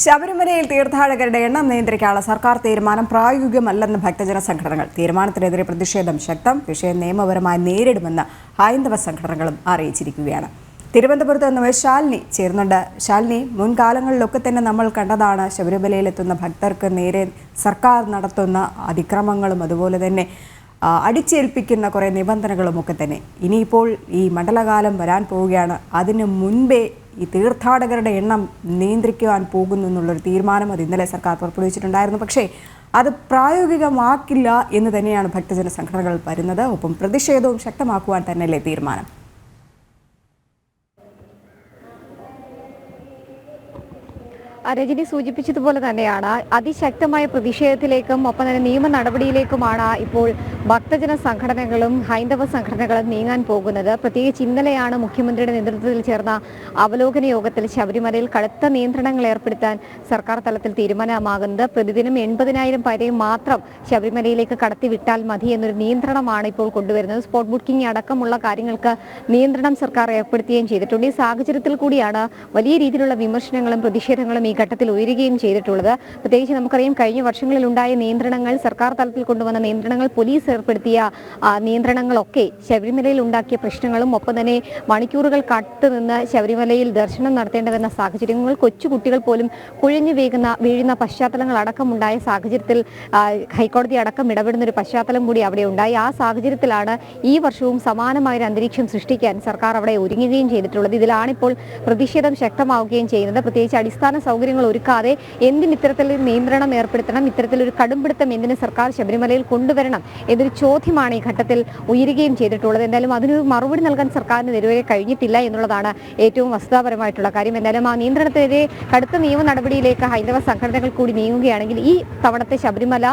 ശബരിമലയിൽ തീർത്ഥാടകരുടെ എണ്ണം നിയന്ത്രിക്കാനുള്ള സർക്കാർ തീരുമാനം പ്രായോഗികമല്ലെന്ന് ഭക്തജന സംഘടനകൾ. തീരുമാനത്തിനെതിരെ പ്രതിഷേധം ശക്തം. വിഷയം നിയമപരമായി നേരിടുമെന്ന് ഹൈന്ദവ സംഘടനകളും അറിയിച്ചിരിക്കുകയാണ്. തിരുവനന്തപുരത്ത് നിന്ന് ശാലിനി ചേരുന്നുണ്ട്. ശാലിനി, മുൻകാലങ്ങളിലൊക്കെ തന്നെ നമ്മൾ കണ്ടതാണ് ശബരിമലയിലെത്തുന്ന ഭക്തർക്ക് നേരെ സർക്കാർ നടത്തുന്ന അതിക്രമങ്ങളും അതുപോലെ തന്നെ അടിച്ചേൽപ്പിക്കുന്ന കുറേ നിബന്ധനകളുമൊക്കെ തന്നെ. ഇനിയിപ്പോൾ ഈ മണ്ഡലകാലം വരാൻ പോവുകയാണ്. അതിന് മുൻപേ ഈ തീർത്ഥാടകരുടെ എണ്ണം നിയന്ത്രിക്കുവാൻ പോകുന്നു എന്നുള്ളൊരു തീരുമാനം അത് ഇന്നലെ സർക്കാർ പുറപ്പെടുവിച്ചിട്ടുണ്ടായിരുന്നു. പക്ഷേ അത് പ്രായോഗികമാക്കില്ല എന്ന് തന്നെയാണ് ഭക്തജന സംഘടനകൾ വരുന്നത്. ഒപ്പം പ്രതിഷേധവും ശക്തമാക്കുവാൻ തന്നെയല്ലേ തീരുമാനം? രജനി സൂചിപ്പിച്ചതുപോലെ തന്നെയാണ് അതിശക്തമായ പ്രതിഷേധത്തിലേക്കും ഒപ്പം തന്നെ നിയമ നടപടിയിലേക്കുമാണ് ഇപ്പോൾ ഭക്തജന സംഘടനകളും ഹൈന്ദവ സംഘടനകളും നീങ്ങാൻ പോകുന്നത്. പ്രത്യേകിച്ച് ഇന്നലെയാണ് മുഖ്യമന്ത്രിയുടെ നേതൃത്വത്തിൽ ചേർന്ന അവലോകന യോഗത്തിൽ ശബരിമലയിൽ കടുത്ത നിയന്ത്രണങ്ങൾ ഏർപ്പെടുത്താൻ സർക്കാർ തലത്തിൽ തീരുമാനമാകുന്നത്. പ്രതിദിനം 80,000 പേരെ മാത്രം ശബരിമലയിലേക്ക് കടത്തിവിട്ടാൽ മതി എന്നൊരു നിയന്ത്രണമാണ് ഇപ്പോൾ കൊണ്ടുവരുന്നത്. സ്പോട്ട് ബുക്കിംഗ് അടക്കമുള്ള കാര്യങ്ങൾക്ക് നിയന്ത്രണം സർക്കാർ ഏർപ്പെടുത്തുകയും ചെയ്തിട്ടുണ്ട്. ഈ സാഹചര്യത്തിൽ കൂടിയാണ് വലിയ രീതിയിലുള്ള വിമർശനങ്ങളും പ്രതിഷേധങ്ങളും ഈ ഘട്ടത്തിൽ ഉയരുകയും ചെയ്തിട്ടുള്ളത്. പ്രത്യേകിച്ച് നമുക്കറിയാം, കഴിഞ്ഞ വർഷങ്ങളിൽ ഉണ്ടായ നിയന്ത്രണങ്ങൾ, സർക്കാർ തലത്തിൽ കൊണ്ടുവന്ന നിയന്ത്രണങ്ങൾ, പോലീസ് ഏർപ്പെടുത്തിയ നിയന്ത്രണങ്ങളൊക്കെ ശബരിമലയിൽ ഉണ്ടാക്കിയ പ്രശ്നങ്ങളും ഒപ്പം തന്നെ മണിക്കൂറുകൾ കാത്തുനിന്ന് ശബരിമലയിൽ ദർശനം നടത്തേണ്ടതെന്ന സാഹചര്യങ്ങൾ, കൊച്ചുകുട്ടികൾ പോലും കുഴഞ്ഞു വീഴുന്ന പശ്ചാത്തലങ്ങൾ അടക്കമുണ്ടായ സാഹചര്യത്തിൽ ഹൈക്കോടതി അടക്കം ഇടപെടുന്ന ഒരു പശ്ചാത്തലം കൂടി അവിടെ ഉണ്ടായി. ആ സാഹചര്യത്തിലാണ് ഈ വർഷവും സമാനമായ ഒരു അന്തരീക്ഷം സൃഷ്ടിക്കാൻ സർക്കാർ അവിടെ ഒരുങ്ങുകയും ചെയ്തിട്ടുള്ളത്. ഇതിലാണിപ്പോൾ പ്രതിഷേധം ശക്തമാവുകയും ചെയ്യുന്നത്. പ്രത്യേകിച്ച് അടിസ്ഥാന സൗകര്യങ്ങൾ ഒരുക്കാതെ എന്തിന് ഇത്തരത്തിലൊരു നിയന്ത്രണം ഏർപ്പെടുത്തണം, ഇത്തരത്തിലൊരു കടുംപിടുത്തം എന്തിന് സർക്കാർ ശബരിമലയിൽ കൊണ്ടുവരണം എന്നൊരു ചോദ്യമാണ് ഈ ഘട്ടത്തിൽ ഉയരുകയും ചെയ്തിട്ടുള്ളത്. എന്തായാലും അതിനൊരു മറുപടി നൽകാൻ സർക്കാരിന് ഇതുവരെ കഴിഞ്ഞിട്ടില്ല എന്നുള്ളതാണ് ഏറ്റവും വസ്തുതാപരമായിട്ടുള്ള കാര്യം. എന്തായാലും ആ നിയന്ത്രണത്തിനെതിരെ കടുത്ത നിയമ നടപടിയിലേക്ക് ഹൈന്ദവ സംഘടനകൾ കൂടി നീങ്ങുകയാണെങ്കിൽ ഈ തവണത്തെ ശബരിമല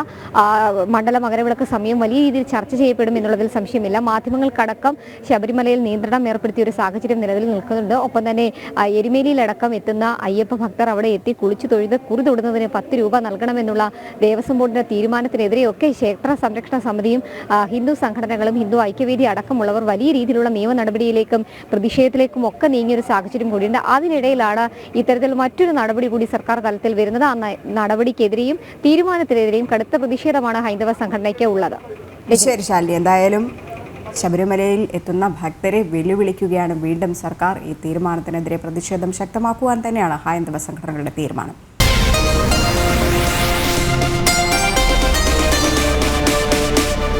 മണ്ഡല മകരവിളക്ക് സമയം വലിയ രീതിയിൽ ചർച്ച ചെയ്യപ്പെടും എന്നുള്ളതിൽ സംശയമില്ല. മാധ്യമങ്ങൾക്കടക്കം ശബരിമലയിൽ നിയന്ത്രണം ഏർപ്പെടുത്തിയ ഒരു സാഹചര്യം നിലവിൽ നിൽക്കുന്നുണ്ട്. ഒപ്പം തന്നെ എരുമേലിയിലടക്കം എത്തുന്ന അയ്യപ്പ ഭക്തർ അവിടെ എത്തി കുളിച്ചു തൊഴുത് കുറി തൊടുന്നതിന് 10 രൂപ നൽകണമെന്നുള്ള ദേവസ്വം ബോർഡിന്റെ തീരുമാനത്തിനെതിരെയൊക്കെ ക്ഷേത്ര സംരക്ഷണ സമിതിയും ഹിന്ദു സംഘടനകളും ഹിന്ദു ഐക്യവേദി അടക്കമുള്ളവർ വലിയ രീതിയിലുള്ള നിയമ നടപടിയിലേക്കും പ്രതിഷേധത്തിലേക്കും ഒക്കെ നീങ്ങിയൊരു സാഹചര്യം കൂടിയുണ്ട്. അതിനിടയിലാണ് ഇത്തരത്തിൽ മറ്റൊരു നടപടി കൂടി സർക്കാർ തലത്തിൽ വരുന്നത്. ആ നടപടിക്കെതിരെയും തീരുമാനത്തിനെതിരെയും കടുത്ത പ്രതിഷേധമാണ് ഹൈന്ദവ സംഘടനയ്ക്ക് ഉള്ളത്. ശരി ശാലിനി, എന്തായാലും ശബരിമലയിൽ എത്തുന്ന ഭക്തരെ വെല്ലുവിളിക്കുകയാണ് വീണ്ടും സർക്കാർ. ഈ തീരുമാനത്തിനെതിരെ പ്രതിഷേധം ശക്തമാക്കുവാൻ തന്നെയാണ് ഹൈന്ദവ സംഘടനകളുടെ തീരുമാനം.